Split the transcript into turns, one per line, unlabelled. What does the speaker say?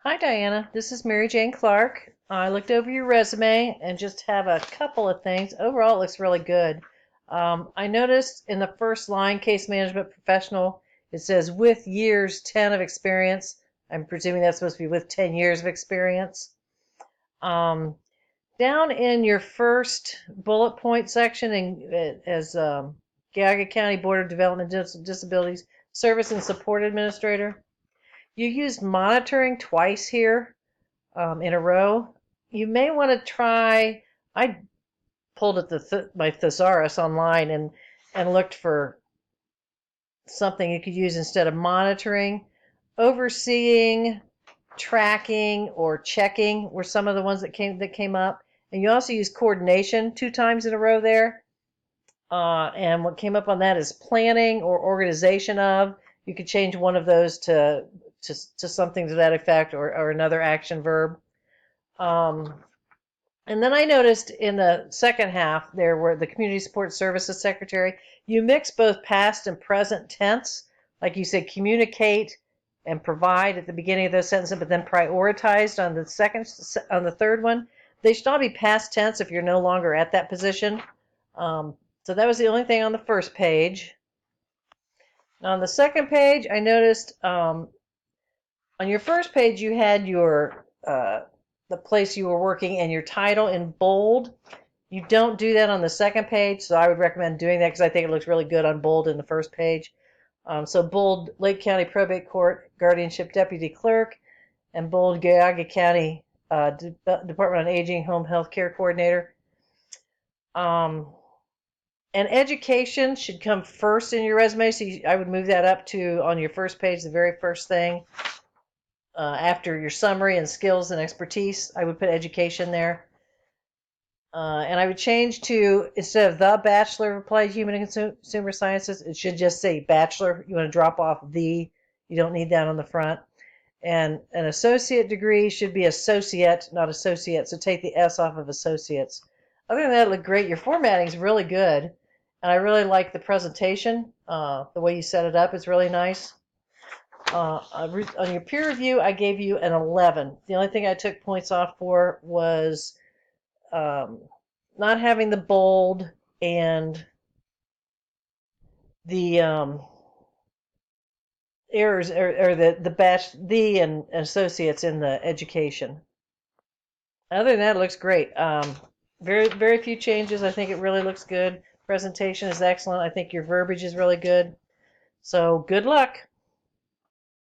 Hi, Diana. This is Mary Jane Clark. I looked over your resume and just have a couple of things. Overall, it looks really good. I noticed in the first line, case management professional, it says with years 10 of experience. I'm presuming that's supposed to be with 10 years of experience. Um, Down in your first bullet point section, as Geauga County Board of Development Disabilities Service and Support Administrator, you used monitoring twice here in a row. You may want to try. I pulled at my thesaurus online and looked for something you could use instead of monitoring. Overseeing, tracking, or checking were some of the ones that came up. And you also use coordination 2 times in a row there. And what came up on that is planning or organization of. You could change one of those to something to that effect, or another action verb. And then I noticed in the second half there were the Community Support Services Secretary. You mix both past and present tense, like you said, communicate and provide at the beginning of those sentences, but then prioritized on the third one. They should all be past tense if you're no longer at that position. So that was the only thing on the first page. Now on the second page, I noticed on your first page you had your the place you were working and your title in bold. You don't do that on the second page, so I would recommend doing that because I think it looks really good on bold in the first page. So bold Lake County Probate Court Guardianship Deputy Clerk, and bold Geauga County Department on Aging Home Health Care Coordinator. And education should come first in your resume, so I would move that up to on your first page, the very first thing. After your summary and skills and expertise, I would put education there. And I would change to, instead of the Bachelor of Applied Human and Consumer Sciences, it should just say Bachelor. You want to drop off the, you don't need that on the front. And an associate degree should be associate, not associate, so take the S off of associates. Other than that, it looked great. Your formatting is really good, and I really like the presentation. The way you set it up is really nice. On your peer review, I gave you an 11. The only thing I took points off for was not having the bold and the errors, or the batch, the and associates in the education. Other than that, it looks great. Very few changes. I think it really looks good. Presentation is excellent. I think your verbiage is really good. So good luck.